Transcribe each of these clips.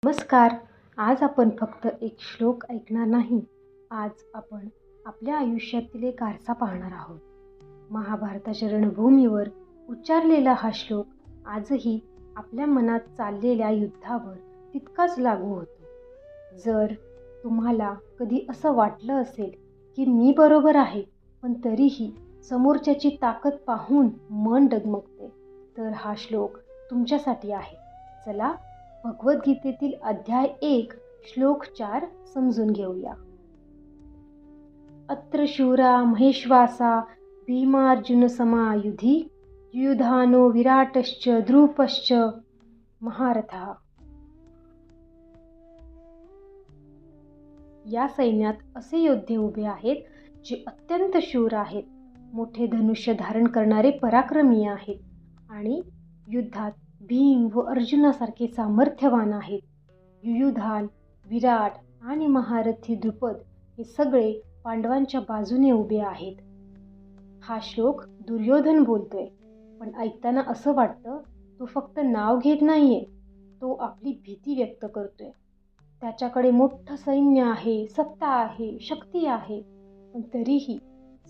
नमस्कार. आज आपण फक्त एक श्लोक ऐकणार नाही. आज आपण आपल्या आयुष्यातील एक आरसा पाहणार आहोत. महाभारताच्या रणभूमीवर उच्चारलेला हा श्लोक आजही आपल्या मनात चाललेल्या युद्धावर तितकाच लागू होतो. जर तुम्हाला कधी असं वाटलं असेल की मी बरोबर आहे, पण तरीही समोरच्याची ताकद पाहून मन डगमगते, तर हा श्लोक तुमच्यासाठी आहे. चला भगवद्गीतेतील अध्याय 1 श्लोक 4 समजून घेऊया. अत्र शूरा महेश्वासा भीमार्जुन समायुधी युधानो विराटश्च द्रुपश्च महारथः. या सैन्यात असे योद्धे उभे आहेत जे अत्यंत शूर आहेत, मोठे धनुष्य धारण करणारे पराक्रमी आहेत आणि युद्धात भीम व अर्जुनासारखे सामर्थ्यवान आहेत. युयुधान, विराट आणि महारथी द्रुपद हे सगळे पांडवांच्या बाजूने उभे आहेत. हा श्लोक दुर्योधन बोलतोय, पण ऐकताना असं वाटतं तो फक्त नाव घेत नाहीये, तो आपली भीती व्यक्त करतोय. त्याच्याकडे मोठं सैन्य आहे, सत्ता आहे, शक्ती आहे, पण तरीही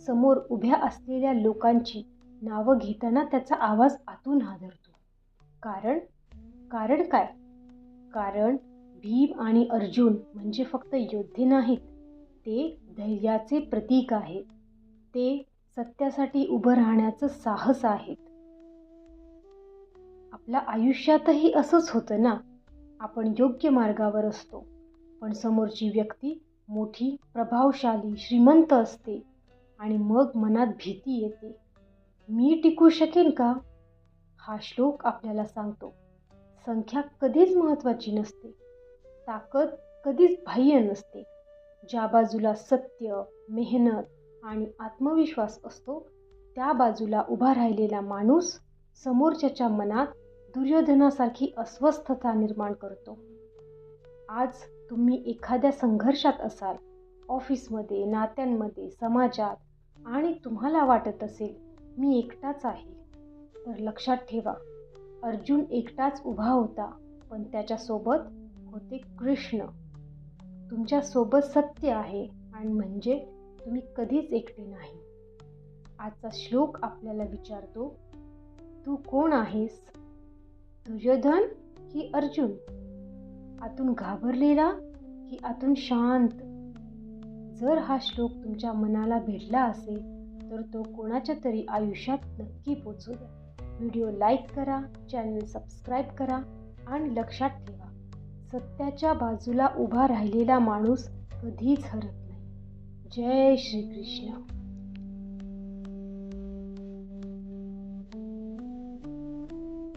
समोर उभ्या असलेल्या लोकांची नावं घेताना त्याचा आवाज आतून हादरतो. कारण काय? कारण भीम आणि अर्जुन म्हणजे फक्त योद्धे नाहीत, ते धैर्याचे प्रतीक आहेत. ते सत्यासाठी उभं राहण्याचं साहस आहेत. आपल्या आयुष्यातही असंच होतं ना. आपण योग्य मार्गावर असतो, पण समोरची व्यक्ती मोठी, प्रभावशाली, श्रीमंत असते आणि मग मनात भीती येते. मी टिकू शकेन का? हा श्लोक आपल्याला सांगतो, संख्या कधीच महत्त्वाची नसते, ताकद कधीच बाह्य नसते. ज्या बाजूला सत्य, मेहनत आणि आत्मविश्वास असतो, त्या बाजूला उभा राहिलेला माणूस समोरच्याच्या मनात दुर्योधनासारखी अस्वस्थता निर्माण करतो. आज तुम्ही एखाद्या संघर्षात असाल, ऑफिसमध्ये, नात्यांमध्ये, समाजात, आणि तुम्हाला वाटत असेल मी एकटाच आहे, तर लक्षात ठेवा, अर्जुन एकटाच उभा होता, पण त्याच्यासोबत होते कृष्ण. तुमच्यासोबत सत्य आहे आणि म्हणजे तुम्ही कधीच एकटे नाही. आजचा श्लोक आपल्याला विचारतो, तू कोण आहेस? दुर्योधन की अर्जुन? आतून घाबरलेला की आतून शांत? जर हा श्लोक तुमच्या मनाला भेटला असेल तर तो कोणाच्या तरी आयुष्यात नक्की पोचू द्या. व्हिडिओ लाईक करा, चॅनल सबस्क्राईब करा आणि लक्षात ठेवा, सत्याच्या बाजूला उभा राहिलेला माणूस कधीच हरत नाही. जय श्री कृष्ण.